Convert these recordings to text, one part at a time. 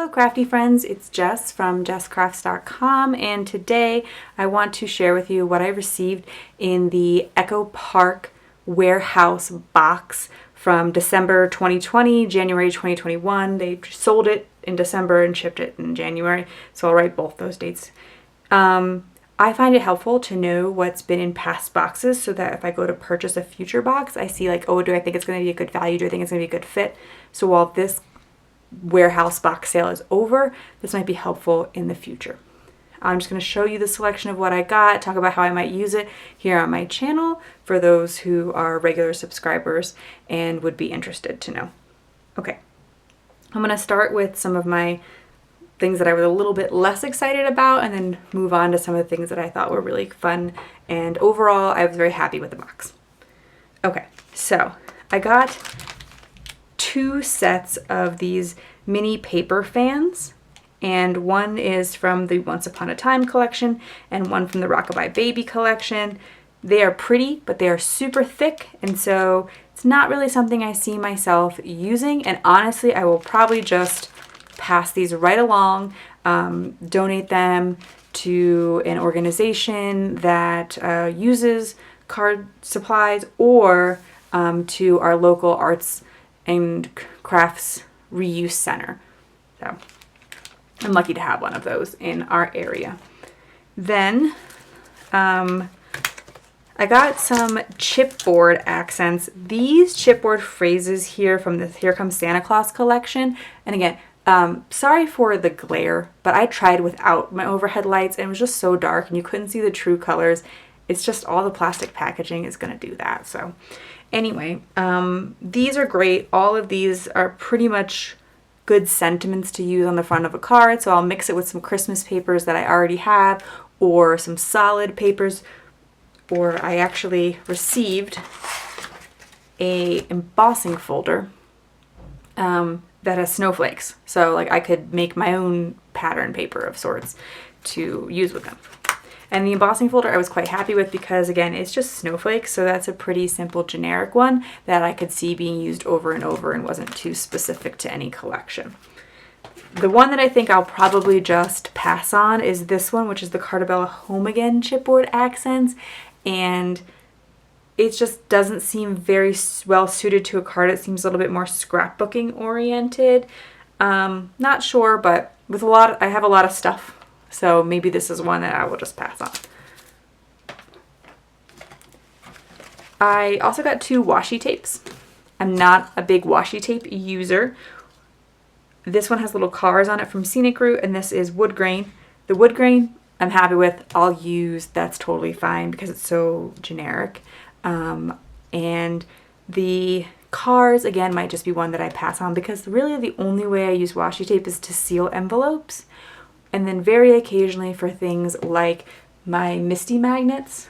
Hello crafty friends, it's Jess from jesscrafts.com, and today I want to share with you what I received in the Echo Park warehouse box from December 2020, January 2021. They sold it in December and shipped it in January, so I'll write both those dates. I find it helpful to know what's been in past boxes so that if I go to purchase a future box, I see like, oh, do I think it's going to be a good value? Do I think it's going to be a good fit? So while this warehouse box sale is over, this might be helpful in the future. I'm just going to show you the selection of what I got, talk about how I might use it here on my channel for those who are regular subscribers and would be interested to know. Okay, I'm going to start with some of my things that I was a little bit less excited about and then move on to some of the things that I thought were really fun, and overall I was very happy with the box. Okay, so I got 2 sets of these mini paper fans, and one is from the Once Upon a Time collection and one from the Rockabye Baby collection. They are pretty, but they are super thick, and so it's not really something I see myself using, and honestly I will probably just pass these right along, donate them to an organization that uses card supplies, or to our local arts and crafts reuse center. So I'm lucky to have one of those in our area. Then I got some chipboard accents. These chipboard phrases here from the Here Comes Santa Claus collection. And again, sorry for the glare, but I tried without my overhead lights and it was just so dark and you couldn't see the true colors. It's just all the plastic packaging is going to do that. So anyway, these are great. All of these are pretty much good sentiments to use on the front of a card. So I'll mix it with some Christmas papers that I already have, or some solid papers, or I actually received a embossing folder that has snowflakes. So like I could make my own pattern paper of sorts to use with them. And the embossing folder I was quite happy with because, again, it's just snowflakes, so that's a pretty simple generic one that I could see being used over and over and wasn't too specific to any collection. The one that I think I'll probably just pass on is this one, which is the Carta Home Again Chipboard Accents, and it just doesn't seem very well suited to a card. It seems a little bit more scrapbooking oriented. Not sure, but with I have a lot of stuff. So maybe this is one that I will just pass on. I also got 2 washi tapes. I'm not a big washi tape user. This one has little cars on it from Scenic Route, and this is wood grain. The wood grain I'm happy with. I'll use. That's totally fine because it's so generic. And the cars, again, might just be one that I pass on because really the only way I use washi tape is to seal envelopes. And then very occasionally for things like my Misty magnets,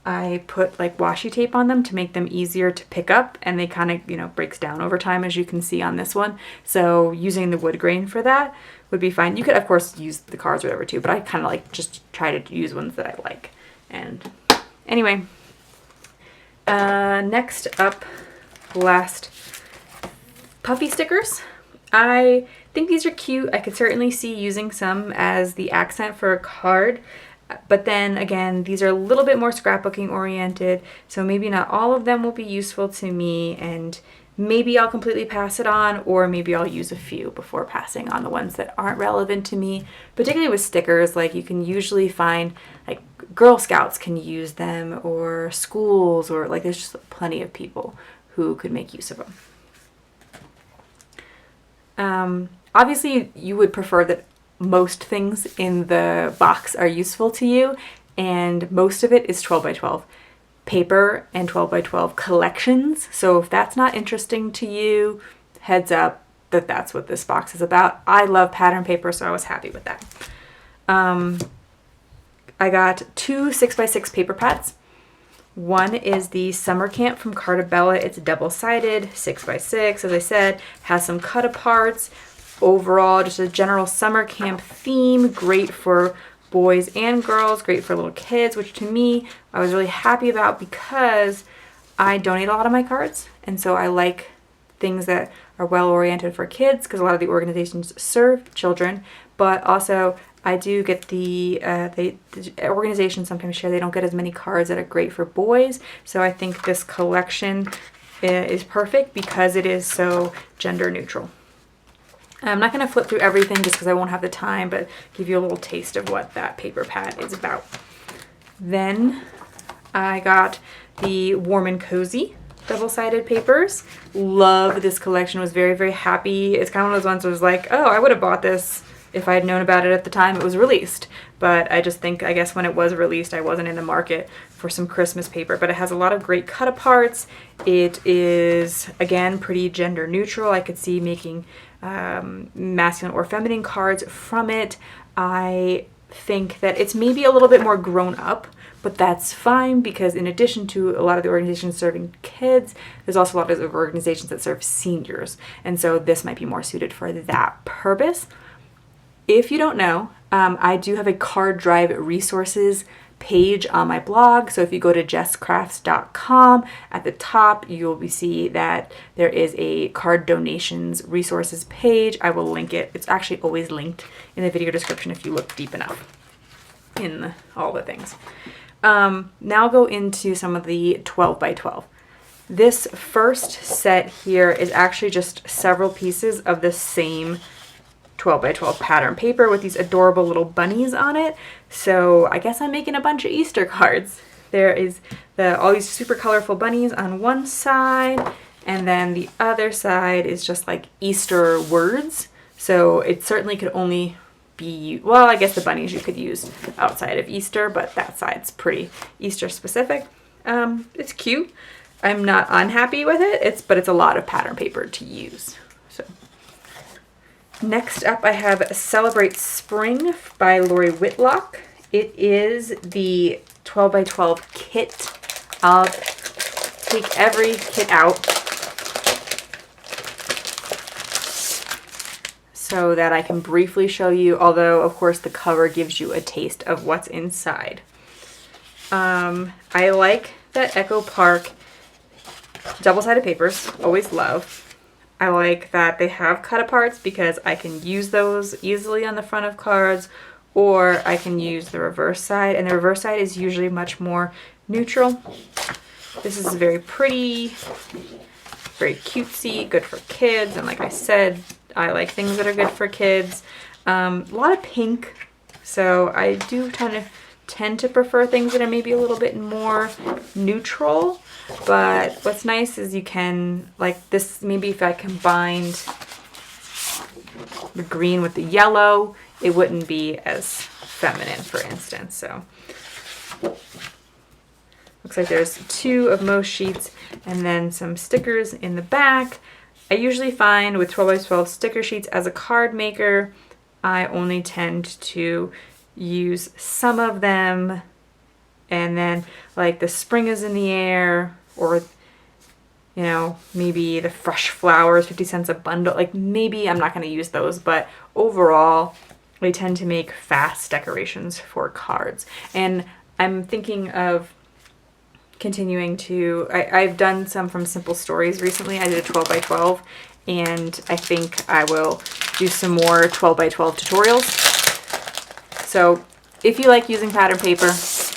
I put like washi tape on them to make them easier to pick up, and they kind of, breaks down over time, as you can see on this one. So using the wood grain for that would be fine. You could of course use the cards or whatever too, but I kind of like just try to use ones that I like. And anyway, next up, last, Puffy Stickers. I think these are cute. I could certainly see using some as the accent for a card, but then again, these are a little bit more scrapbooking oriented, so maybe not all of them will be useful to me, and maybe I'll completely pass it on, or maybe I'll use a few before passing on the ones that aren't relevant to me. Particularly with stickers, like you can usually find like Girl Scouts can use them, or schools, or like there's just plenty of people who could make use of them. Obviously you would prefer that most things in the box are useful to you, and most of it is 12 by 12 paper and 12 by 12 collections. So if that's not interesting to you, heads up that that's what this box is about. I love pattern paper, so I was happy with that. I got 2 6x6 paper pads. One is the Summer Camp from Carta. It's double-sided, 6x6, as I said, has some cut-aparts. Overall, just a general summer camp theme, great for boys and girls, great for little kids, which to me, I was really happy about because I donate a lot of my cards, and so I like things that are well oriented for kids because a lot of the organizations serve children, but also I do get the organizations sometimes share they don't get as many cards that are great for boys. So I think this collection is perfect because it is so gender neutral. I'm not going to flip through everything just because I won't have the time, but give you a little taste of what that paper pad is about. Then I got the Warm and Cozy double-sided papers. Love this collection. Was very, very happy. It's kind of one of those ones where I was like, oh, I would have bought this if I had known about it at the time it was released. But I just think, I guess when it was released, I wasn't in the market for some Christmas paper. But it has a lot of great cut-aparts. It is, again, pretty gender neutral. I could see making masculine or feminine cards from it. I think that it's maybe a little bit more grown up, but that's fine because in addition to a lot of the organizations serving kids, there's also a lot of organizations that serve seniors. And so this might be more suited for that purpose. If you don't know, I do have a card drive resources page on my blog. So if you go to jesscrafts.com, at the top you'll see that there is a card donations resources page. I will link it. It's actually always linked in the video description if you look deep enough in all the things. Now I'll go into some of the 12 by 12. This first set here is actually just several pieces of the same 12 by 12 pattern paper with these adorable little bunnies on it. So I guess I'm making a bunch of Easter cards. There is all these super colorful bunnies on one side, and then the other side is just like Easter words. So it certainly could only be, well, I guess the bunnies you could use outside of Easter, but that side's pretty Easter specific. It's cute. I'm not unhappy with it, but it's a lot of pattern paper to use. So next up, I have Celebrate Spring by Laurie Whitlock. It is the 12 by 12 kit. I'll take every kit out so that I can briefly show you, although of course the cover gives you a taste of what's inside. I like that Echo Park double-sided papers, always love. I like that they have cut-aparts because I can use those easily on the front of cards, or I can use the reverse side, and the reverse side is usually much more neutral. This is very pretty, very cutesy, good for kids, and like I said, I like things that are good for kids. A lot of pink, so I do tend to prefer things that are maybe a little bit more neutral. But what's nice is you can, like this, maybe if I combined the green with the yellow, it wouldn't be as feminine, for instance. So looks like there's 2 of most sheets and then some stickers in the back. I usually find with 12 by 12 sticker sheets as a card maker, I only tend to use some of them, and then like the spring is in the air, or you know, maybe the fresh flowers, 50 cents a bundle, like maybe I'm not going to use those, but overall I tend to make fast decorations for cards. And I'm thinking of continuing to, I've done some from Simple Stories recently. I did a 12 by 12, and I think I will do some more 12 by 12 tutorials. So if you like using pattern paper,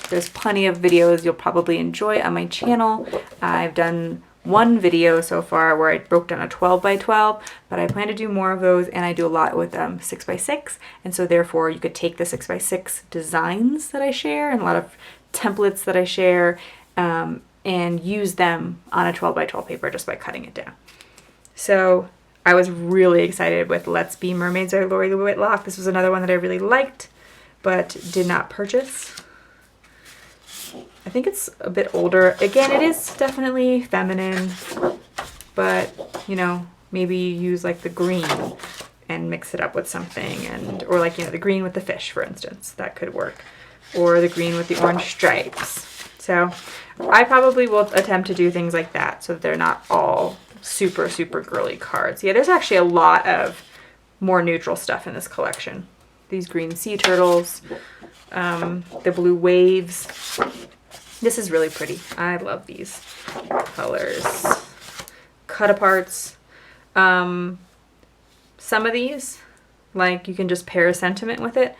there's plenty of videos you'll probably enjoy on my channel. I've done one video so far where I broke down a 12 by 12, but I plan to do more of those, and I do a lot with 6 by 6, and so therefore you could take the 6 by 6 designs that I share and a lot of templates that I share and use them on a 12 by 12 paper just by cutting it down. So I was really excited with Let's Be Mermaids by Laurie Whitlock. This was another one that I really liked but did not purchase. I think it's a bit older. Again, it is definitely feminine, but you know, maybe use like the green and mix it up with something, and or like, you know, the green with the fish, for instance, that could work, or the green with the orange stripes. So I probably will attempt to do things like that so that they're not all super, super girly cards. Yeah, there's actually a lot of more neutral stuff in this collection. These green sea turtles, the blue waves. This is really pretty. I love these colors. Cut-aparts. Some of these, like, you can just pair a sentiment with it.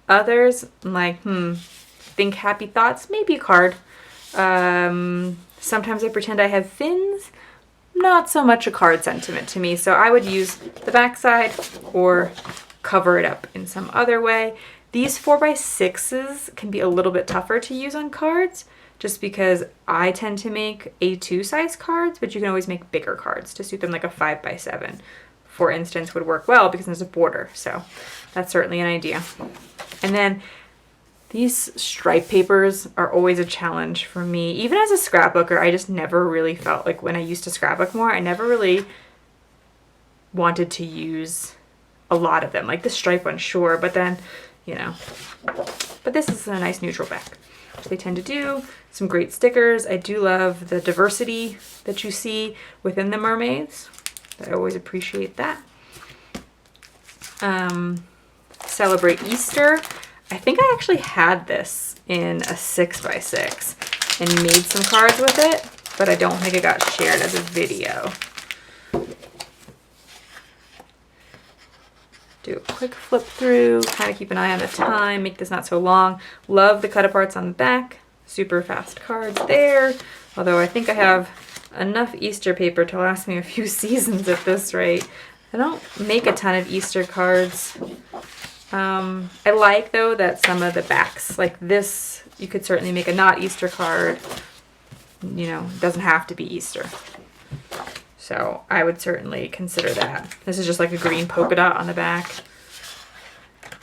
Others, I'm like, think happy thoughts, maybe a card. Sometimes I pretend I have fins. Not so much a card sentiment to me, so I would use the backside or cover it up in some other way. These 4x6s can be a little bit tougher to use on cards just because I tend to make A2 size cards, but you can always make bigger cards to suit them, like a 5x7, for instance, would work well because there's a border, so that's certainly an idea. And then these stripe papers are always a challenge for me. Even as a scrapbooker, I just never really felt like, when I used to scrapbook more, I never really wanted to use a lot of them. Like the stripe one, sure, but then, you know. But this is a nice neutral back, which they tend to do. Some great stickers. I do love the diversity that you see within the Mermaids. I always appreciate that. Celebrate Easter. I think I actually had this in a 6x6 and made some cards with it, but I don't think it got shared as a video. Do a quick flip through, kind of keep an eye on the time, make this not so long. Love the cut aparts on the back, super fast cards there. Although I think I have enough Easter paper to last me a few seasons at this rate. I don't make a ton of Easter cards. I like, though, that some of the backs, like this, you could certainly make a not Easter card. You know, it doesn't have to be Easter. So I would certainly consider that. This is just like a green polka dot on the back.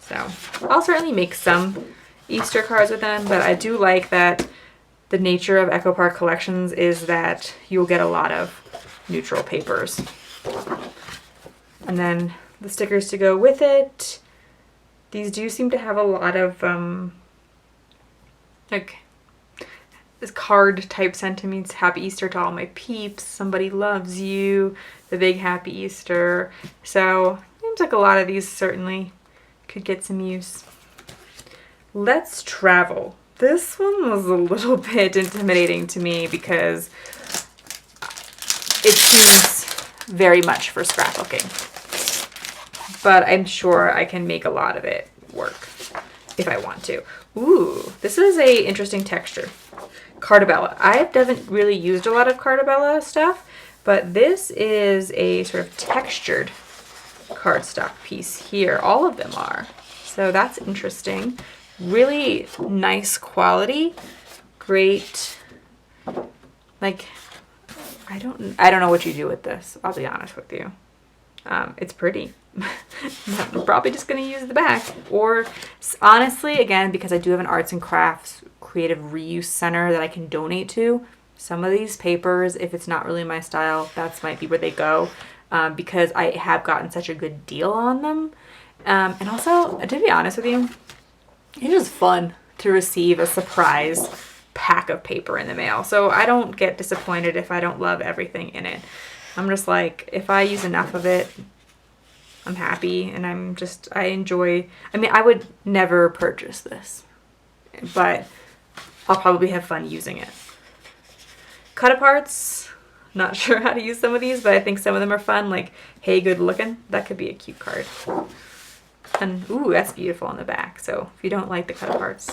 So I'll certainly make some Easter cards with them, but I do like that the nature of Echo Park collections is that you'll get a lot of neutral papers. And then the stickers to go with it. These do seem to have a lot of like this card type sentiments. Happy Easter to all my peeps. Somebody loves you. The big Happy Easter. So seems like a lot of these certainly could get some use. Let's travel. This one was a little bit intimidating to me because it seems very much for scrapbooking. But I'm sure I can make a lot of it work if I want to. Ooh, this is a interesting texture. Cartabella. I haven't really used a lot of Cartabella stuff, but this is a sort of textured cardstock piece here. All of them are. So that's interesting. Really nice quality. Great. Like, I don't know what you do with this. I'll be honest with you. It's pretty. I'm probably just going to use the back. Or honestly, again, because I do have an arts and crafts creative reuse center that I can donate to, some of these papers, if it's not really my style, that might be where they go, because I have gotten such a good deal on them. And also, to be honest with you, it is fun to receive a surprise pack of paper in the mail. So I don't get disappointed if I don't love everything in it. I'm just like, if I use enough of it, I'm happy, and I enjoy. I mean, I would never purchase this, but I'll probably have fun using it. Cut aparts, not sure how to use some of these, but I think some of them are fun, like, hey, good looking. That could be a cute card. And, ooh, that's beautiful on the back, so if you don't like the cut aparts.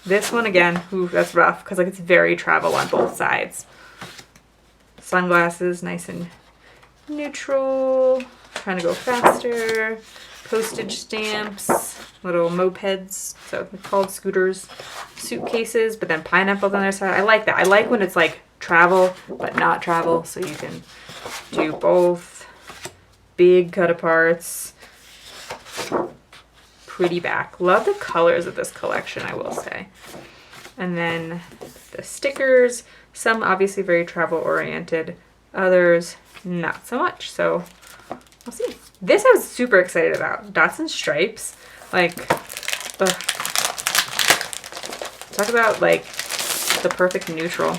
This one, again, ooh, that's rough, because like it's very travel on both sides. Sunglasses, nice and neutral, trying to go faster. Postage stamps, little mopeds, so they're called scooters. Suitcases, but then pineapples on their side. I like that. I like when it's like travel, but not travel, so you can do both. Big cut aparts. Pretty back. Love the colors of this collection, I will say. And then the stickers, some obviously very travel oriented, others not so much. So we'll see. This I was super excited about. Dots and stripes. Like, ugh. Talk about like the perfect neutral.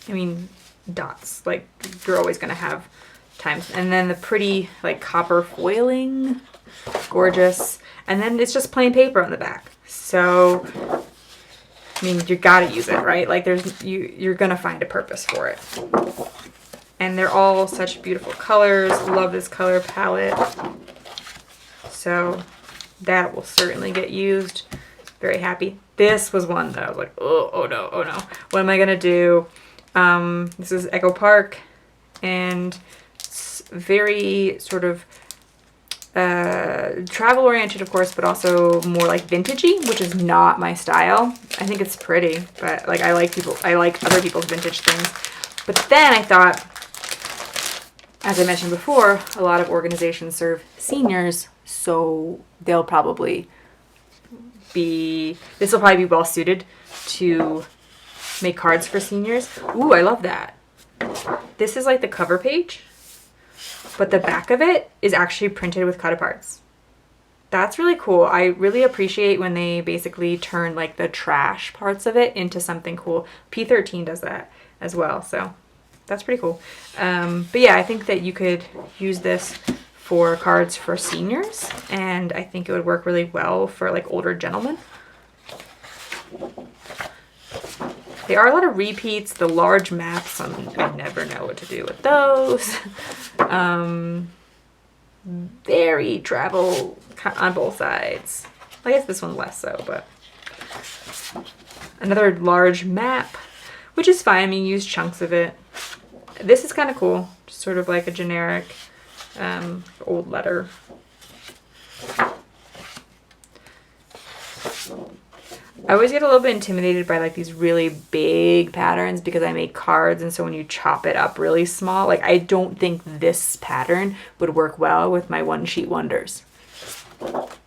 I mean, dots. Like, you're always going to have times. And then the pretty like copper foiling. Gorgeous. And then it's just plain paper on the back. So, I mean, you gotta use it, right? Like, you're gonna find a purpose for it. And they're all such beautiful colors. Love this color palette. So that will certainly get used. Very happy. This was one that I was like, oh no, oh no. What am I gonna do? This is Echo Park, and it's very sort of travel oriented, of course, but also more like vintagey, which is not my style. I think it's pretty, but like I like other people's vintage things. But then I thought, as I mentioned before, a lot of organizations serve seniors, so they'll probably be, this will probably be well suited to make cards for seniors. Ooh, I love that. This is like the cover page, but the back of it is actually printed with cut aparts. That's really cool. I really appreciate when they basically turn like the trash parts of it into something cool. P13 does that as well, so that's pretty cool. But yeah, I think that you could use this for cards for seniors, and I think it would work really well for like older gentlemen. There are a lot of repeats. The large maps, I never know what to do with those. Very travel on both sides. I guess this one less so, but another large map, which is fine. I mean, use chunks of it. This is kind of cool. Just sort of like a generic old letter. I always get a little bit intimidated by like these really big patterns because I make cards, and so when you chop it up really small, like I don't think this pattern would work well with my one sheet wonders,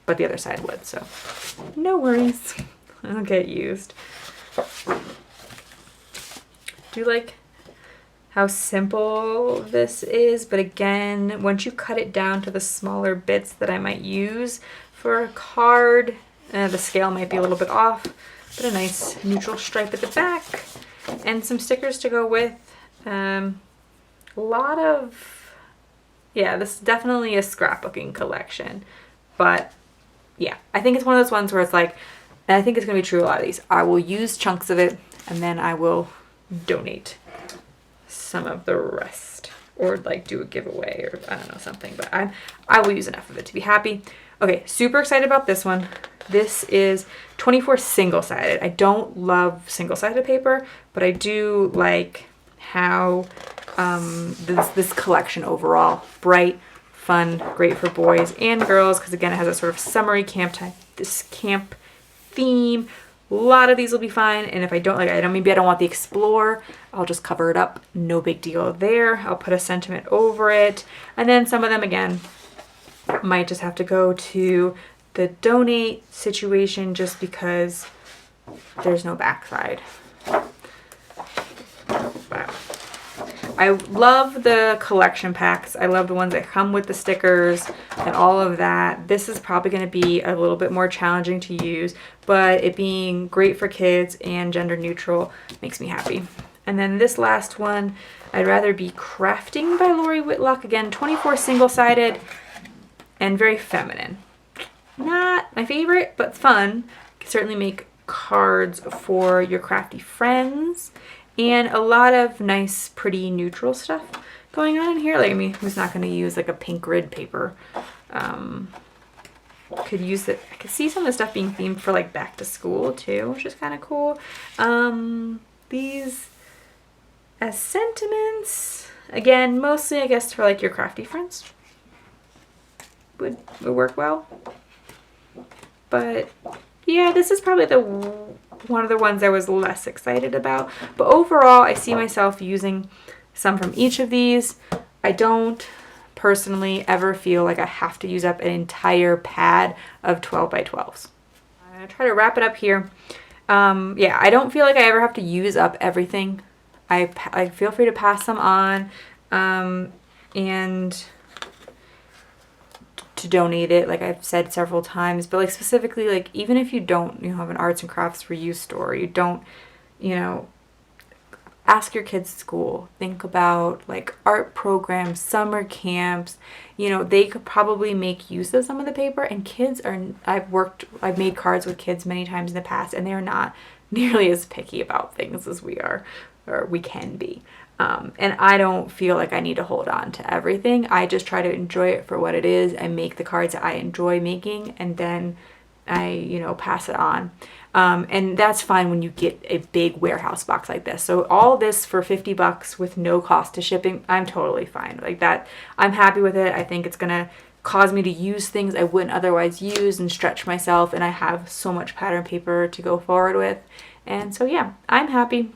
but the other side would, so no worries. I'll get used. Do you like how simple this is? But again, once you cut it down to the smaller bits that I might use for a card, the scale might be a little bit off, but a nice neutral stripe at the back and some stickers to go with. A lot of, yeah, this is definitely a scrapbooking collection, but yeah, I think it's one of those ones where it's like, and I think it's going to be true a lot of these, I will use chunks of it and then I will donate some of the rest, or like do a giveaway, or I don't know, something, but I will use enough of it to be happy. Okay, super excited about this one. This is 24 single-sided. I don't love single-sided paper, but I do like how this collection overall, bright, fun, great for boys and girls, because again, it has a sort of summery camp type, this camp theme. A lot of these will be fine, and if I don't like it, maybe I don't want the explore, I'll just cover it up. No big deal there. I'll put a sentiment over it, and then some of them again might just have to go to the donate situation just because there's no backside. Wow. I love the collection packs. I love the ones that come with the stickers and all of that. This is probably going to be a little bit more challenging to use, but it being great for kids and gender neutral makes me happy. And then this last one, I'd rather be crafting by Laurie Whitlock. Again, 24 single-sided and very feminine. Not my favorite, but fun. You can certainly make cards for your crafty friends. And a lot of nice, pretty neutral stuff going on in here. Like, I mean, who's not going to use like a pink grid paper? Could use it. I could see some of the stuff being themed for like back to school too, which is kind of cool. These as sentiments, again, mostly I guess for like your crafty friends would work well. But yeah, this is probably one of the ones I was less excited about. But overall, I see myself using some from each of these. I don't personally ever feel like I have to use up an entire pad of 12 by 12s. I'm going to try to wrap it up here. Yeah, I don't feel like I ever have to use up everything. I feel free to pass some on and to donate it, like I've said several times. But like specifically, like even if you don't have an arts and crafts reuse store, you don't, ask your kids at school, think about like art programs, summer camps, they could probably make use of some of the paper. And kids are, I've made cards with kids many times in the past, and they're not nearly as picky about things as we are, or we can be. And I don't feel like I need to hold on to everything. I just try to enjoy it for what it is. I make the cards that I enjoy making, and then I, you know, pass it on. And that's fine when you get a big warehouse box like this. So all this for $50 with no cost to shipping, I'm totally fine. Like that, I'm happy with it. I think it's gonna cause me to use things I wouldn't otherwise use and stretch myself, and I have so much pattern paper to go forward with. And so yeah, I'm happy.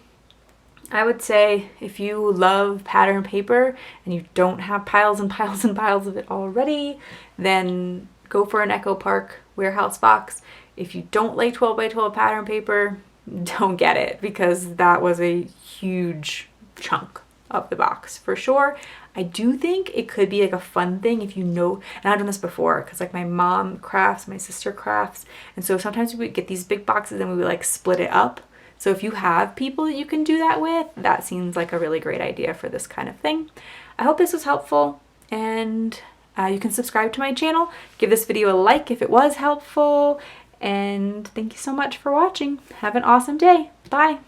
I would say if you love pattern paper and you don't have piles and piles and piles of it already, then go for an Echo Park warehouse box. If you don't like 12 by 12 pattern paper, don't get it, because that was a huge chunk of the box for sure. I do think it could be like a fun thing if you know, and I've done this before because like my mom crafts, my sister crafts, and so sometimes we would get these big boxes and we would like split it up. So if you have people that you can do that with, that seems like a really great idea for this kind of thing. I hope this was helpful, and you can subscribe to my channel. Give this video a like if it was helpful, and thank you so much for watching. Have an awesome day. Bye.